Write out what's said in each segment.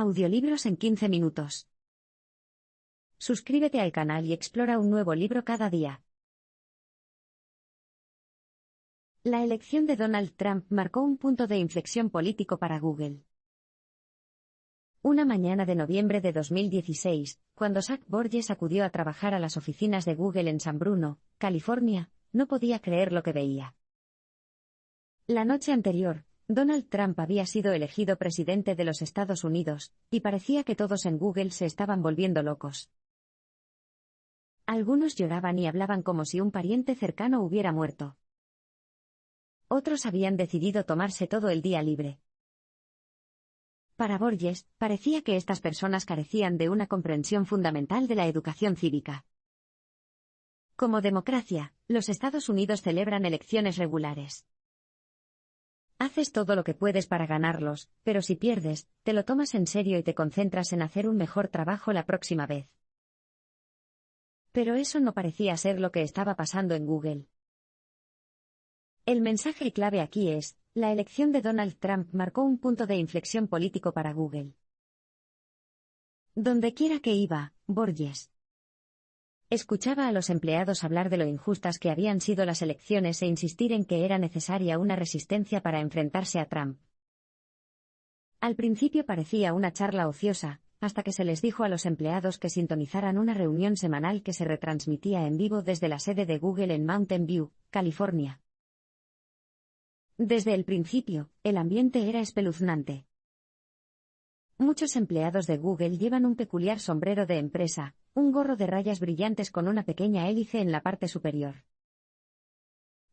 Audiolibros en 15 minutos. Suscríbete al canal y explora un nuevo libro cada día. La elección de Donald Trump marcó un punto de inflexión político para Google. Una mañana de noviembre de 2016, cuando Zach Borges acudió a trabajar a las oficinas de Google en San Bruno, California, no podía creer lo que veía. La noche anterior, Donald Trump había sido elegido presidente de los Estados Unidos, y parecía que todos en Google se estaban volviendo locos. Algunos lloraban y hablaban como si un pariente cercano hubiera muerto. Otros habían decidido tomarse todo el día libre. Para Borges, parecía que estas personas carecían de una comprensión fundamental de la educación cívica. Como democracia, los Estados Unidos celebran elecciones regulares. Haces todo lo que puedes para ganarlos, pero si pierdes, te lo tomas en serio y te concentras en hacer un mejor trabajo la próxima vez. Pero eso no parecía ser lo que estaba pasando en Google. El mensaje clave aquí es: la elección de Donald Trump marcó un punto de inflexión político para Google. Dondequiera que iba, Borges escuchaba a los empleados hablar de lo injustas que habían sido las elecciones e insistir en que era necesaria una resistencia para enfrentarse a Trump. Al principio parecía una charla ociosa, hasta que se les dijo a los empleados que sintonizaran una reunión semanal que se retransmitía en vivo desde la sede de Google en Mountain View, California. Desde el principio, el ambiente era espeluznante. Muchos empleados de Google llevan un peculiar sombrero de empresa, un gorro de rayas brillantes con una pequeña hélice en la parte superior.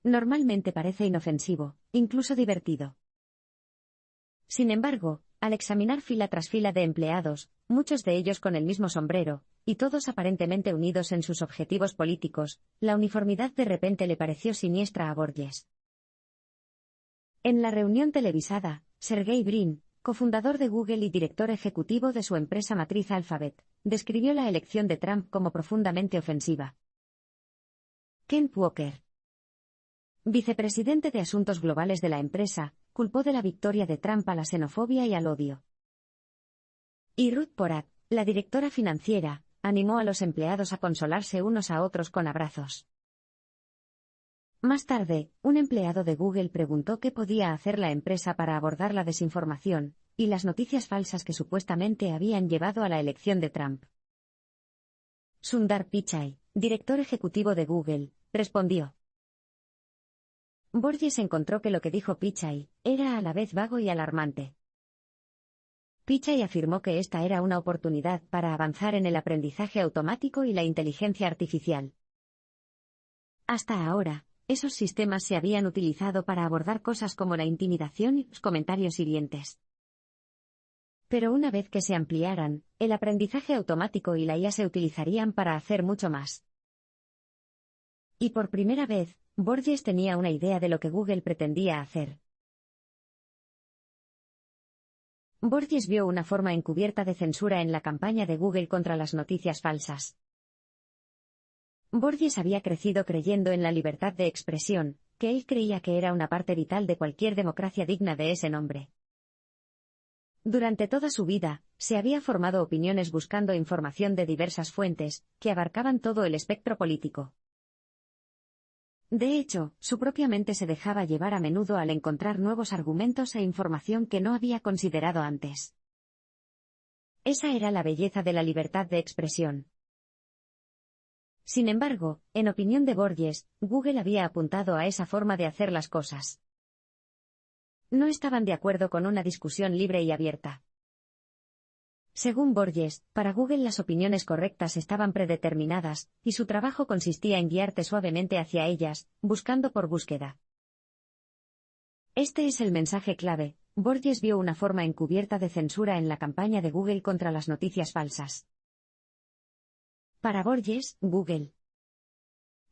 Normalmente parece inofensivo, incluso divertido. Sin embargo, al examinar fila tras fila de empleados, muchos de ellos con el mismo sombrero, y todos aparentemente unidos en sus objetivos políticos, la uniformidad de repente le pareció siniestra a Borges. En la reunión televisada, Sergey Brin, cofundador de Google y director ejecutivo de su empresa matriz Alphabet, describió la elección de Trump como profundamente ofensiva. Kent Walker, vicepresidente de Asuntos Globales de la empresa, culpó de la victoria de Trump a la xenofobia y al odio. Y Ruth Porat, la directora financiera, animó a los empleados a consolarse unos a otros con abrazos. Más tarde, un empleado de Google preguntó qué podía hacer la empresa para abordar la desinformación y las noticias falsas que supuestamente habían llevado a la elección de Trump. Sundar Pichai, director ejecutivo de Google, respondió. Borges encontró que lo que dijo Pichai era a la vez vago y alarmante. Pichai afirmó que esta era una oportunidad para avanzar en el aprendizaje automático y la inteligencia artificial. Hasta ahora, esos sistemas se habían utilizado para abordar cosas como la intimidación y los comentarios hirientes. Pero una vez que se ampliaran, el aprendizaje automático y la IA se utilizarían para hacer mucho más. Y por primera vez, Borges tenía una idea de lo que Google pretendía hacer. Borges vio una forma encubierta de censura en la campaña de Google contra las noticias falsas. Borges había crecido creyendo en la libertad de expresión, que él creía que era una parte vital de cualquier democracia digna de ese nombre. Durante toda su vida, se había formado opiniones buscando información de diversas fuentes, que abarcaban todo el espectro político. De hecho, su propia mente se dejaba llevar a menudo al encontrar nuevos argumentos e información que no había considerado antes. Esa era la belleza de la libertad de expresión. Sin embargo, en opinión de Borges, Google había apuntado a esa forma de hacer las cosas. No estaban de acuerdo con una discusión libre y abierta. Según Borges, para Google las opiniones correctas estaban predeterminadas, y su trabajo consistía en guiarte suavemente hacia ellas, buscando por búsqueda. Este es el mensaje clave: Borges vio una forma encubierta de censura en la campaña de Google contra las noticias falsas. Para Borges, Google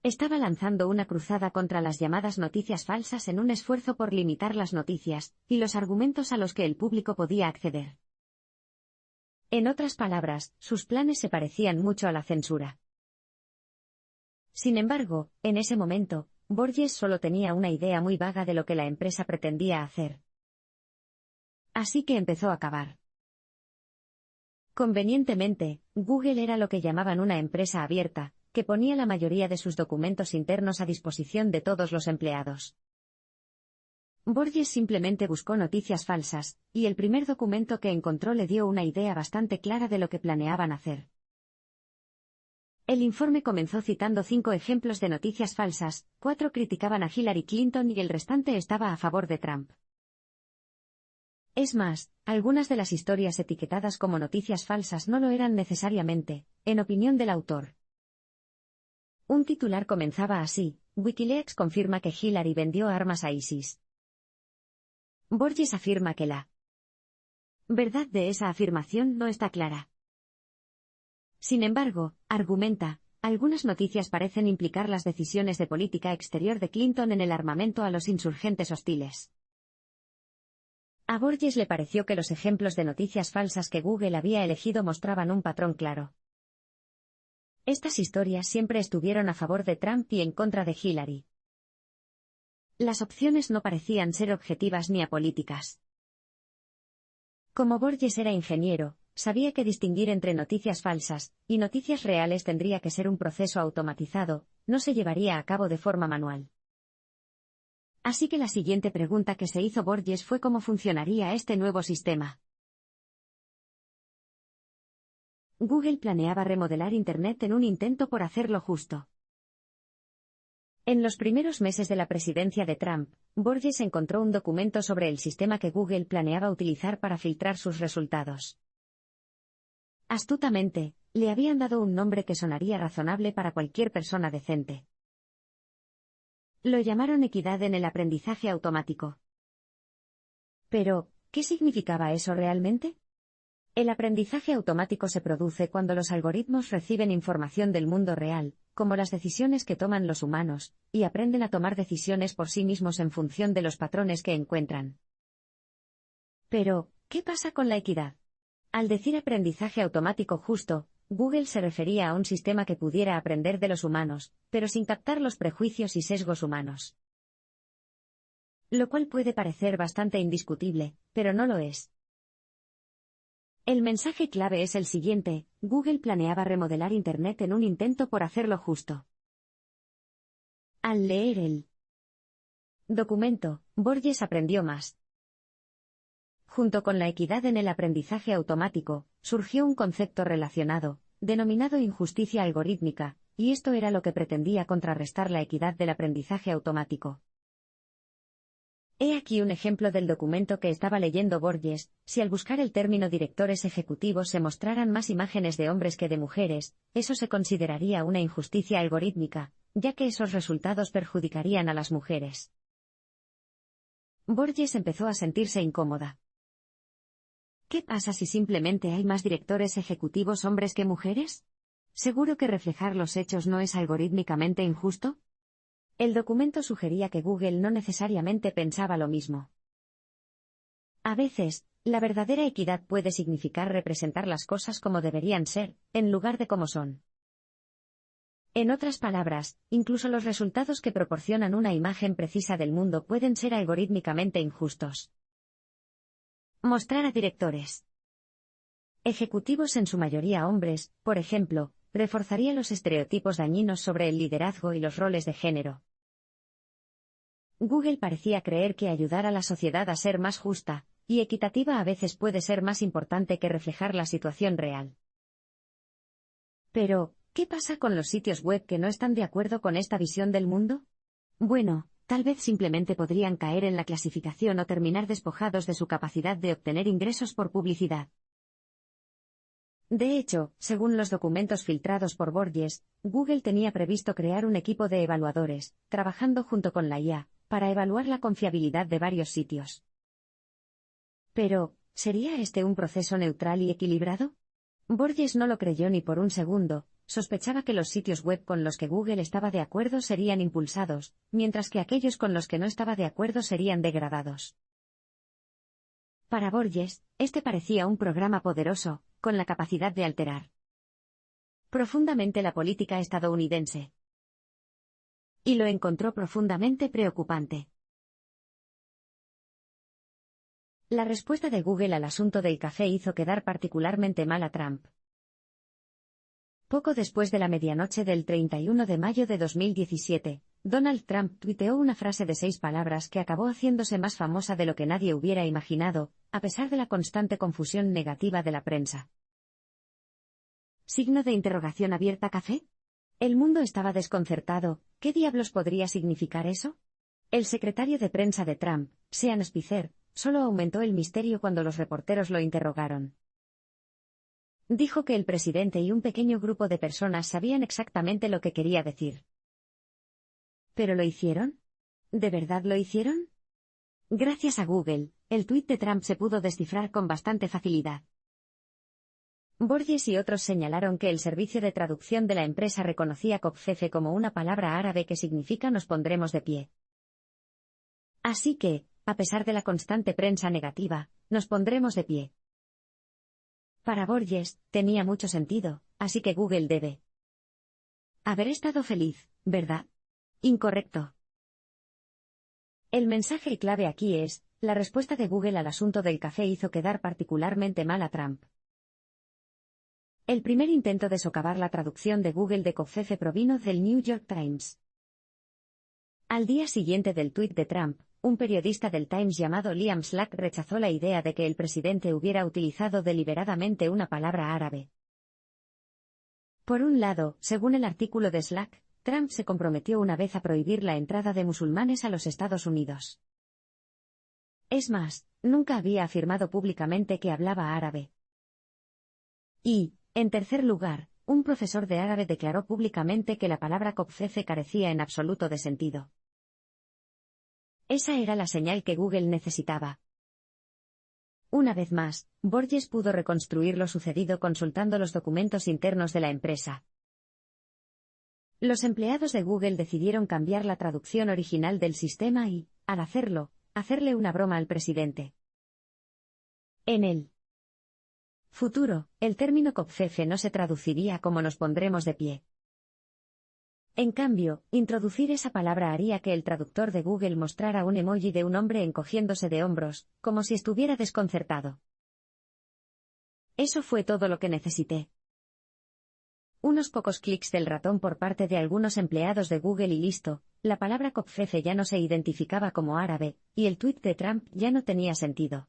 estaba lanzando una cruzada contra las llamadas noticias falsas en un esfuerzo por limitar las noticias y los argumentos a los que el público podía acceder. En otras palabras, sus planes se parecían mucho a la censura. Sin embargo, en ese momento, Borges solo tenía una idea muy vaga de lo que la empresa pretendía hacer. Así que empezó a cavar. Convenientemente, Google era lo que llamaban una empresa abierta, que ponía la mayoría de sus documentos internos a disposición de todos los empleados. Borges simplemente buscó noticias falsas, y el primer documento que encontró le dio una idea bastante clara de lo que planeaban hacer. El informe comenzó citando 5 ejemplos de noticias falsas, 4 criticaban a Hillary Clinton y el restante estaba a favor de Trump. Es más, algunas de las historias etiquetadas como noticias falsas no lo eran necesariamente, en opinión del autor. Un titular comenzaba así: Wikileaks confirma que Hillary vendió armas a ISIS. Borges afirma que la verdad de esa afirmación no está clara. Sin embargo, argumenta, algunas noticias parecen implicar las decisiones de política exterior de Clinton en el armamento a los insurgentes hostiles. A Borges le pareció que los ejemplos de noticias falsas que Google había elegido mostraban un patrón claro. Estas historias siempre estuvieron a favor de Trump y en contra de Hillary. Las opciones no parecían ser objetivas ni apolíticas. Como Borges era ingeniero, sabía que distinguir entre noticias falsas y noticias reales tendría que ser un proceso automatizado, no se llevaría a cabo de forma manual. Así que la siguiente pregunta que se hizo Borges fue cómo funcionaría este nuevo sistema. Google planeaba remodelar Internet en un intento por hacerlo justo. En los primeros meses de la presidencia de Trump, Borges encontró un documento sobre el sistema que Google planeaba utilizar para filtrar sus resultados. Astutamente, le habían dado un nombre que sonaría razonable para cualquier persona decente. Lo llamaron equidad en el aprendizaje automático. Pero, ¿qué significaba eso realmente? El aprendizaje automático se produce cuando los algoritmos reciben información del mundo real, como las decisiones que toman los humanos, y aprenden a tomar decisiones por sí mismos en función de los patrones que encuentran. Pero, ¿qué pasa con la equidad? Al decir aprendizaje automático justo, Google se refería a un sistema que pudiera aprender de los humanos, pero sin captar los prejuicios y sesgos humanos. Lo cual puede parecer bastante indiscutible, pero no lo es. El mensaje clave es el siguiente: Google planeaba remodelar Internet en un intento por hacerlo justo. Al leer el documento, Borges aprendió más. Junto con la equidad en el aprendizaje automático, surgió un concepto relacionado, denominado injusticia algorítmica, y esto era lo que pretendía contrarrestar la equidad del aprendizaje automático. He aquí un ejemplo del documento que estaba leyendo Borges: si al buscar el término directores ejecutivos se mostraran más imágenes de hombres que de mujeres, eso se consideraría una injusticia algorítmica, ya que esos resultados perjudicarían a las mujeres. Borges empezó a sentirse incómoda. ¿Qué pasa si simplemente hay más directores ejecutivos hombres que mujeres? ¿Seguro que reflejar los hechos no es algorítmicamente injusto? El documento sugería que Google no necesariamente pensaba lo mismo. A veces, la verdadera equidad puede significar representar las cosas como deberían ser, en lugar de como son. En otras palabras, incluso los resultados que proporcionan una imagen precisa del mundo pueden ser algorítmicamente injustos. Mostrar a directores ejecutivos, en su mayoría hombres, por ejemplo, reforzaría los estereotipos dañinos sobre el liderazgo y los roles de género. Google parecía creer que ayudar a la sociedad a ser más justa y equitativa a veces puede ser más importante que reflejar la situación real. Pero, ¿qué pasa con los sitios web que no están de acuerdo con esta visión del mundo? Bueno, tal vez simplemente podrían caer en la clasificación o terminar despojados de su capacidad de obtener ingresos por publicidad. De hecho, según los documentos filtrados por Borges, Google tenía previsto crear un equipo de evaluadores, trabajando junto con la IA, para evaluar la confiabilidad de varios sitios. Pero, ¿sería este un proceso neutral y equilibrado? Borges no lo creyó ni por un segundo. Sospechaba que los sitios web con los que Google estaba de acuerdo serían impulsados, mientras que aquellos con los que no estaba de acuerdo serían degradados. Para Borges, este parecía un programa poderoso, con la capacidad de alterar profundamente la política estadounidense. Y lo encontró profundamente preocupante. La respuesta de Google al asunto del café hizo quedar particularmente mal a Trump. Poco después de la medianoche del 31 de mayo de 2017, Donald Trump tuiteó una frase de 6 palabras que acabó haciéndose más famosa de lo que nadie hubiera imaginado, a pesar de la constante confusión negativa de la prensa. ¿Signo de interrogación abierta café? El mundo estaba desconcertado. ¿Qué diablos podría significar eso? El secretario de prensa de Trump, Sean Spicer, solo aumentó el misterio cuando los reporteros lo interrogaron. Dijo que el presidente y un pequeño grupo de personas sabían exactamente lo que quería decir. ¿Pero lo hicieron? ¿De verdad lo hicieron? Gracias a Google, el tuit de Trump se pudo descifrar con bastante facilidad. Borges y otros señalaron que el servicio de traducción de la empresa reconocía copcece como una palabra árabe que significa nos pondremos de pie. Así que, a pesar de la constante prensa negativa, nos pondremos de pie. Para Borges, tenía mucho sentido, así que Google debe haber estado feliz, ¿verdad? Incorrecto. El mensaje clave aquí es, la respuesta de Google al asunto del café hizo quedar particularmente mal a Trump. El primer intento de socavar la traducción de Google de copcece provino del New York Times. Al día siguiente del tuit de Trump, un periodista del Times llamado Liam Slack rechazó la idea de que el presidente hubiera utilizado deliberadamente una palabra árabe. Por un lado, según el artículo de Slack, Trump se comprometió una vez a prohibir la entrada de musulmanes a los Estados Unidos. Es más, nunca había afirmado públicamente que hablaba árabe. Y, en tercer lugar, un profesor de árabe declaró públicamente que la palabra copcece carecía en absoluto de sentido. Esa era la señal que Google necesitaba. Una vez más, Borges pudo reconstruir lo sucedido consultando los documentos internos de la empresa. Los empleados de Google decidieron cambiar la traducción original del sistema y, al hacerlo, hacerle una broma al presidente. En el futuro, el término copcece no se traduciría como nos pondremos de pie. En cambio, introducir esa palabra haría que el traductor de Google mostrara un emoji de un hombre encogiéndose de hombros, como si estuviera desconcertado. Eso fue todo lo que necesité. Unos pocos clics del ratón por parte de algunos empleados de Google y listo, la palabra copcece ya no se identificaba como árabe, y el tuit de Trump ya no tenía sentido.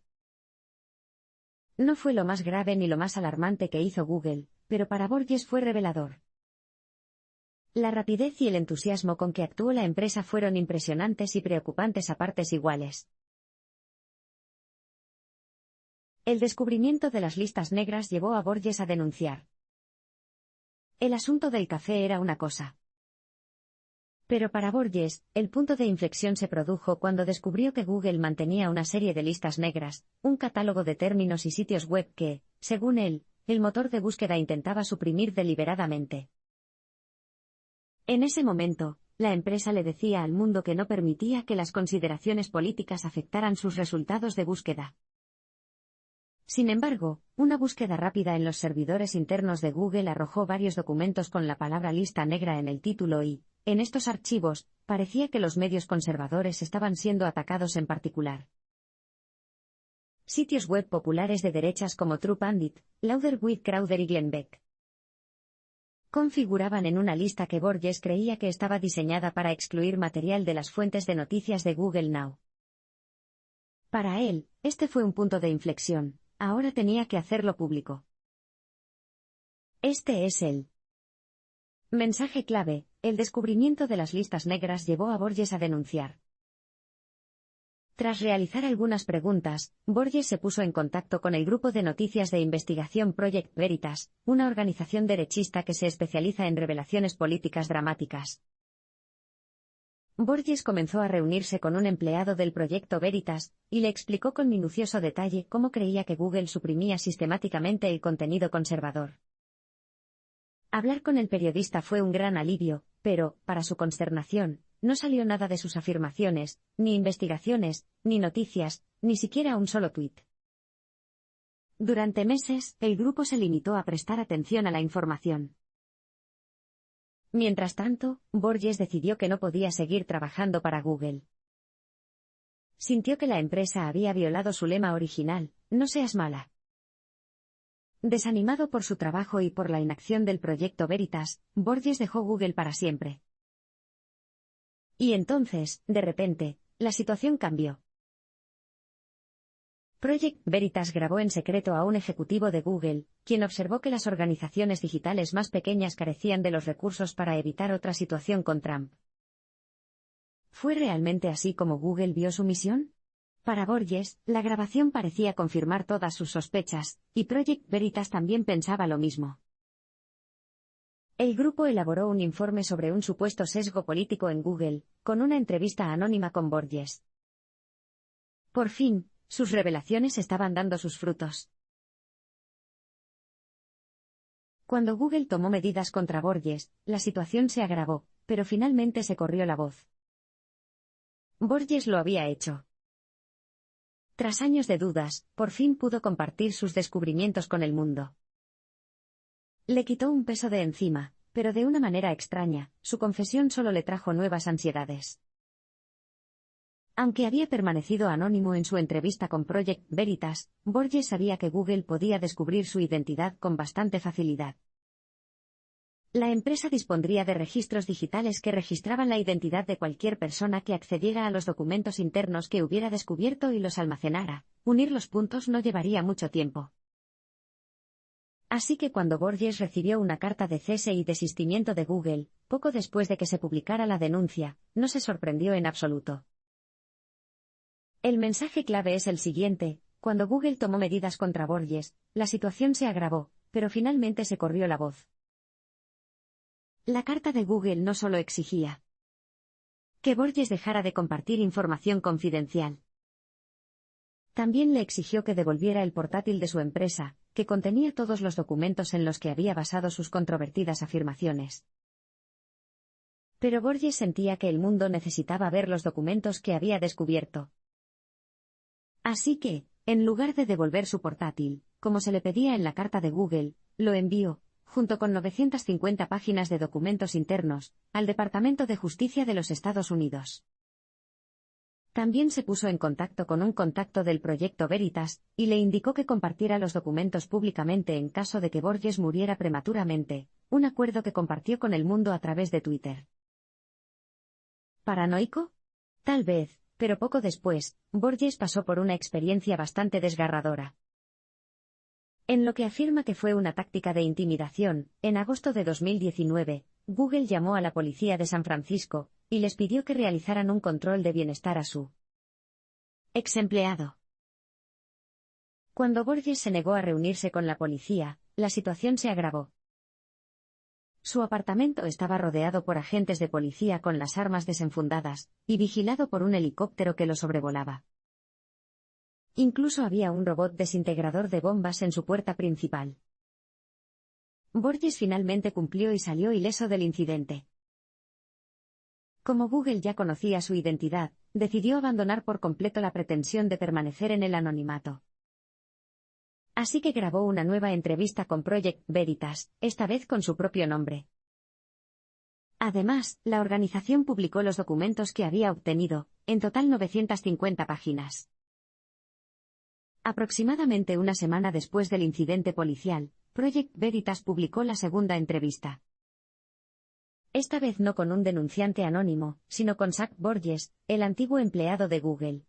No fue lo más grave ni lo más alarmante que hizo Google, pero para Borges fue revelador. La rapidez y el entusiasmo con que actuó la empresa fueron impresionantes y preocupantes a partes iguales. El descubrimiento de las listas negras llevó a Borges a denunciar. El asunto del café era una cosa. Pero para Borges, el punto de inflexión se produjo cuando descubrió que Google mantenía una serie de listas negras, un catálogo de términos y sitios web que, según él, el motor de búsqueda intentaba suprimir deliberadamente. En ese momento, la empresa le decía al mundo que no permitía que las consideraciones políticas afectaran sus resultados de búsqueda. Sin embargo, una búsqueda rápida en los servidores internos de Google arrojó varios documentos con la palabra lista negra en el título y, en estos archivos, parecía que los medios conservadores estaban siendo atacados en particular. Sitios web populares de derechas como True Pundit, Louder with Crowder y Glenn Beck configuraban en una lista que Borges creía que estaba diseñada para excluir material de las fuentes de noticias de Google Now. Para él, este fue un punto de inflexión, ahora tenía que hacerlo público. Este es el mensaje clave, el descubrimiento de las listas negras llevó a Borges a denunciar. Tras realizar algunas preguntas, Borges se puso en contacto con el grupo de noticias de investigación Project Veritas, una organización derechista que se especializa en revelaciones políticas dramáticas. Borges comenzó a reunirse con un empleado del proyecto Veritas, y le explicó con minucioso detalle cómo creía que Google suprimía sistemáticamente el contenido conservador. Hablar con el periodista fue un gran alivio, pero, para su consternación, no salió nada de sus afirmaciones, ni investigaciones, ni noticias, ni siquiera un solo tuit. Durante meses, el grupo se limitó a prestar atención a la información. Mientras tanto, Borges decidió que no podía seguir trabajando para Google. Sintió que la empresa había violado su lema original, no seas mala. Desanimado por su trabajo y por la inacción del proyecto Veritas, Borges dejó Google para siempre. Y entonces, de repente, la situación cambió. Project Veritas grabó en secreto a un ejecutivo de Google, quien observó que las organizaciones digitales más pequeñas carecían de los recursos para evitar otra situación con Trump. ¿Fue realmente así como Google vio su misión? Para Borges, la grabación parecía confirmar todas sus sospechas, y Project Veritas también pensaba lo mismo. El grupo elaboró un informe sobre un supuesto sesgo político en Google, con una entrevista anónima con Borges. Por fin, sus revelaciones estaban dando sus frutos. Cuando Google tomó medidas contra Borges, la situación se agravó, pero finalmente se corrió la voz. Borges lo había hecho. Tras años de dudas, por fin pudo compartir sus descubrimientos con el mundo. Le quitó un peso de encima, pero de una manera extraña, su confesión solo le trajo nuevas ansiedades. Aunque había permanecido anónimo en su entrevista con Project Veritas, Borges sabía que Google podía descubrir su identidad con bastante facilidad. La empresa dispondría de registros digitales que registraban la identidad de cualquier persona que accediera a los documentos internos que hubiera descubierto y los almacenara. Unir los puntos no llevaría mucho tiempo. Así que cuando Borges recibió una carta de cese y desistimiento de Google, poco después de que se publicara la denuncia, no se sorprendió en absoluto. El mensaje clave es el siguiente: cuando Google tomó medidas contra Borges, la situación se agravó, pero finalmente se corrió la voz. La carta de Google no solo exigía que Borges dejara de compartir información confidencial. También le exigió que devolviera el portátil de su empresa, que contenía todos los documentos en los que había basado sus controvertidas afirmaciones. Pero Borges sentía que el mundo necesitaba ver los documentos que había descubierto. Así que, en lugar de devolver su portátil, como se le pedía en la carta de Google, lo envió, junto con 950 páginas de documentos internos, al Departamento de Justicia de los Estados Unidos. También se puso en contacto con un contacto del proyecto Veritas, y le indicó que compartiera los documentos públicamente en caso de que Borges muriera prematuramente, un acuerdo que compartió con el mundo a través de Twitter. ¿Paranoico? Tal vez, pero poco después, Borges pasó por una experiencia bastante desgarradora. En lo que afirma que fue una táctica de intimidación, en agosto de 2019, Google llamó a la policía de San Francisco, y les pidió que realizaran un control de bienestar a su ex empleado. Cuando Borges se negó a reunirse con la policía, la situación se agravó. Su apartamento estaba rodeado por agentes de policía con las armas desenfundadas, y vigilado por un helicóptero que lo sobrevolaba. Incluso había un robot desintegrador de bombas en su puerta principal. Borges finalmente cumplió y salió ileso del incidente. Como Google ya conocía su identidad, decidió abandonar por completo la pretensión de permanecer en el anonimato. Así que grabó una nueva entrevista con Project Veritas, esta vez con su propio nombre. Además, la organización publicó los documentos que había obtenido, en total 950 páginas. Aproximadamente una semana después del incidente policial, Project Veritas publicó la segunda entrevista. Esta vez no con un denunciante anónimo, sino con Zach Borges, el antiguo empleado de Google.